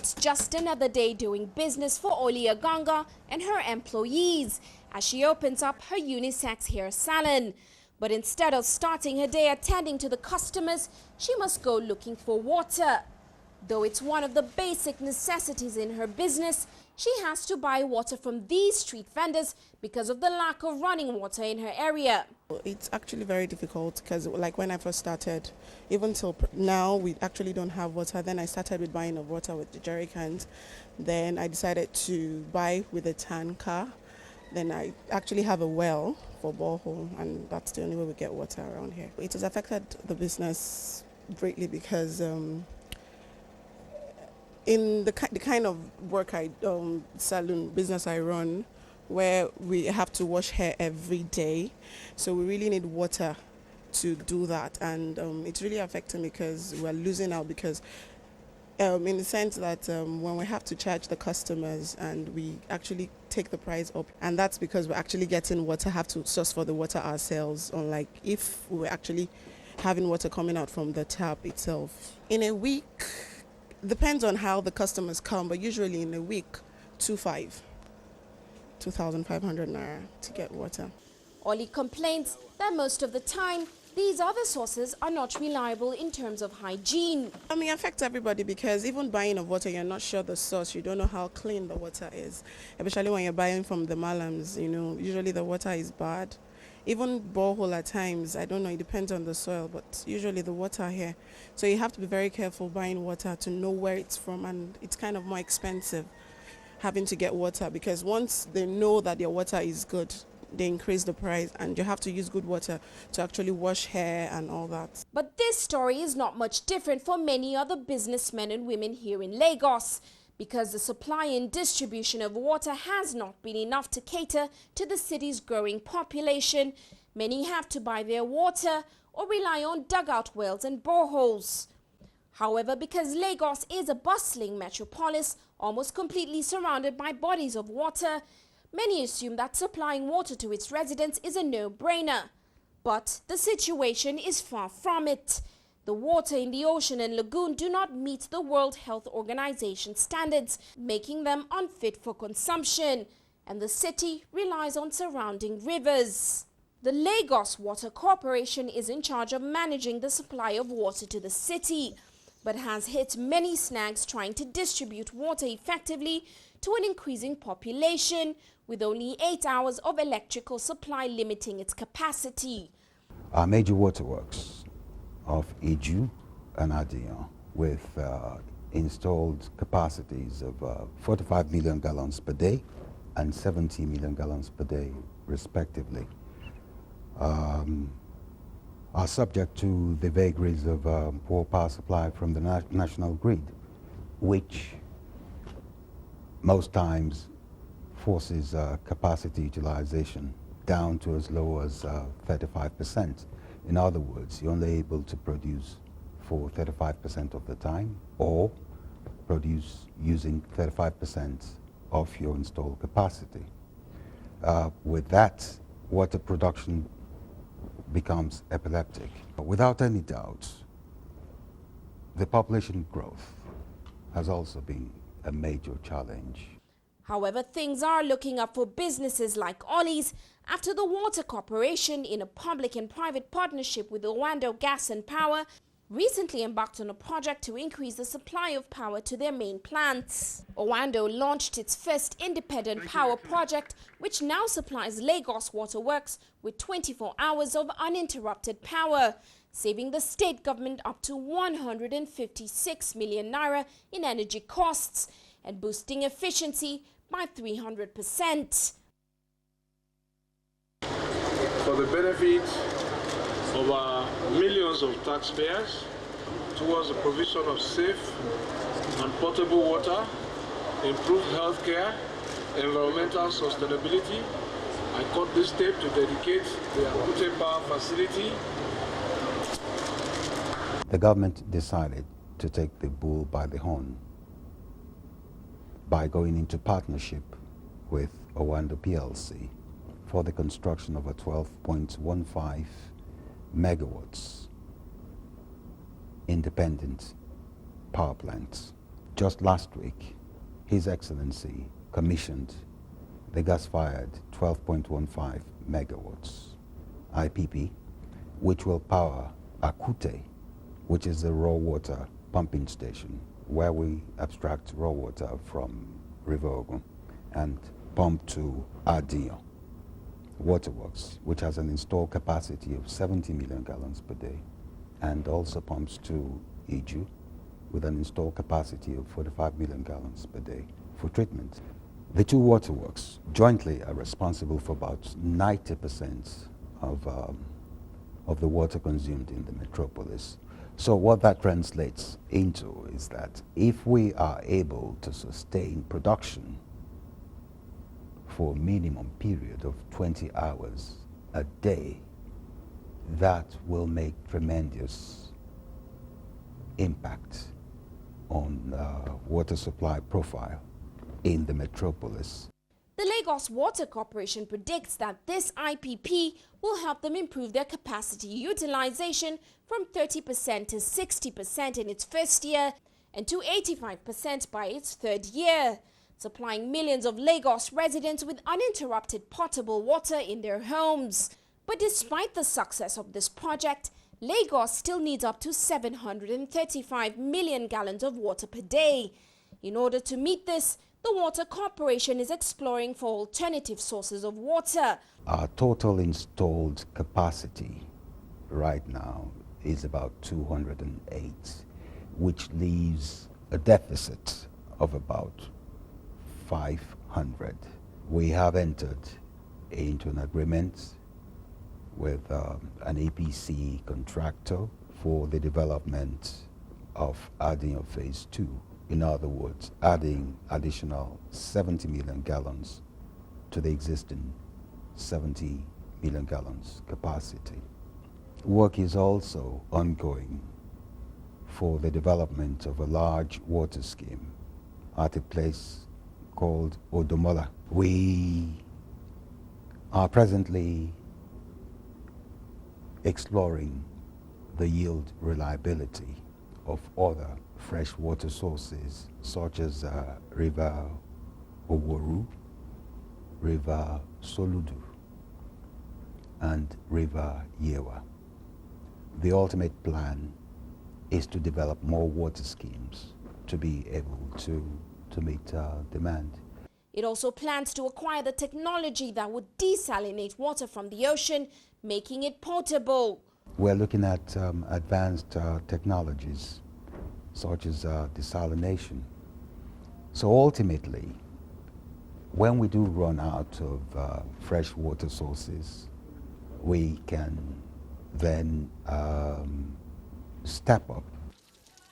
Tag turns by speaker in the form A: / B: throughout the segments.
A: It's just another day doing business for Olia Ganga and her employees as she opens up her unisex hair salon. But instead of starting her day attending to the customers, she must go looking for water. Though it's one of the basic necessities in her business, she has to buy water from these street vendors because of the lack of running water in her area.
B: It's actually very difficult because like when I first started, even till now we actually don't have water. Then I started with buying of water with the jerry cans. Then I decided to buy with a tanker. Then I actually have a well for borehole, and that's the only way we get water around here. It has affected the business greatly because in the kind of work salon business I run, where we have to wash hair every day, so we really need water to do that, and it's really affecting because we're losing out because in the sense that when we have to charge the customers and we actually take the price up, and that's because we're actually getting water, have to source for the water ourselves, unlike if we were actually having water coming out from the tap itself. In a week, depends on how the customers come, but usually in a week, 2,500 naira to get water.
A: Oli complains that most of the time, these other sources are not reliable in terms of hygiene.
B: I mean, it affects everybody because even buying of water, you're not sure the source. You don't know how clean the water is, especially when you're buying from the malams. You know, usually the water is bad. Even borehole at times, I don't know, it depends on the soil, but usually the water here. So you have to be very careful buying water to know where it's from, and it's kind of more expensive having to get water because once they know that your water is good, they increase the price, and you have to use good water to actually wash hair and all that.
A: But this story is not much different for many other businessmen and women here in Lagos, because the supply and distribution of water has not been enough to cater to the city's growing population. Many have to buy their water or rely on dugout wells and boreholes. However, because Lagos is a bustling metropolis, almost completely surrounded by bodies of water, many assume that supplying water to its residents is a no-brainer. But the situation is far from it. The water in the ocean and lagoon do not meet the World Health Organization standards, making them unfit for consumption, and the city relies on surrounding rivers. The Lagos Water Corporation is in charge of managing the supply of water to the city, but has hit many snags trying to distribute water effectively to an increasing population, with only 8 hours of electrical supply limiting its capacity.
C: Our major waterworks of Iju and Adion, with installed capacities of 45 million gallons per day and 70 million gallons per day respectively, are subject to the vagaries of poor power supply from the national grid, which most times forces capacity utilization down to as low as 35%. In other words, you're only able to produce for 35% of the time, or produce using 35% of your installed capacity. With that, water production becomes epileptic. Without any doubt, the population growth has also been a major challenge.
A: However, things are looking up for businesses like Ollie's after the Water Corporation, in a public and private partnership with Owando Gas and Power, recently embarked on a project to increase the supply of power to their main plants. Owando launched its first independent power project, which now supplies Lagos Waterworks with 24 hours of uninterrupted power, saving the state government up to 156 million naira in energy costs and boosting efficiency by 300%.
D: For the benefit of our millions of taxpayers, towards the provision of safe and potable water, improved healthcare, environmental sustainability, I cut this step to dedicate the Akute Power Facility.
C: The government decided to take the bull by the horn by going into partnership with Owando PLC for the construction of a 12.15 megawatts independent power plant. Just last week, His Excellency commissioned the gas-fired 12.15 megawatts IPP, which will power Akute, which is the raw water pumping station where we abstract raw water from River Ogun and pump to Adion Waterworks, which has an installed capacity of 70 million gallons per day, and also pumps to Iju with an installed capacity of 45 million gallons per day for treatment. The two waterworks jointly are responsible for about 90% of the water consumed in the metropolis. So what that translates into is that if we are able to sustain production for a minimum period of 20 hours a day, that will make tremendous impact on water supply profile in the metropolis.
A: The Lagos Water Corporation predicts that this IPP will help them improve their capacity utilization from 30% to 60% in its first year and to 85% by its third year, supplying millions of Lagos residents with uninterrupted potable water in their homes. But despite the success of this project, Lagos still needs up to 735 million gallons of water per day. In order to meet this, the Water Corporation is exploring for alternative sources of water.
C: Our total installed capacity right now is about 208, which leaves a deficit of about 500. We have entered into an agreement with an EPC contractor for the development of Adion Phase 2. In other words, adding additional 70 million gallons to the existing 70 million gallons capacity. Work is also ongoing for the development of a large water scheme at a place called Odomola. We are presently exploring the yield reliability of other fresh water sources such as River Oworu, River Soludu, and River Yewa. The ultimate plan is to develop more water schemes to be able to meet demand.
A: It also plans to acquire the technology that would desalinate water from the ocean, making it potable.
C: We're looking at advanced technologies such as desalination. So ultimately, when we do run out of fresh water sources, we can then step up.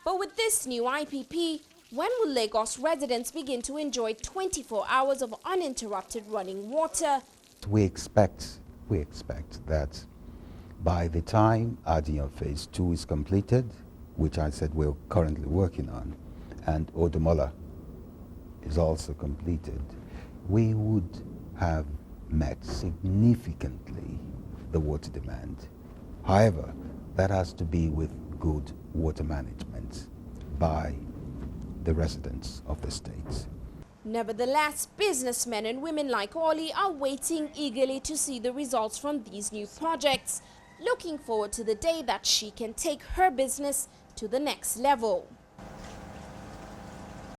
A: But with this new IPP, when will Lagos residents begin to enjoy 24 hours of uninterrupted running water?
C: We expect that by the time Adion Phase 2 is completed, which I said we're currently working on, and Odomola is also completed, we would have met significantly the water demand. However, that has to be with good water management by the residents of the state.
A: Nevertheless, businessmen and women like Ollie are waiting eagerly to see the results from these new projects, looking forward to the day that she can take her business to the next level.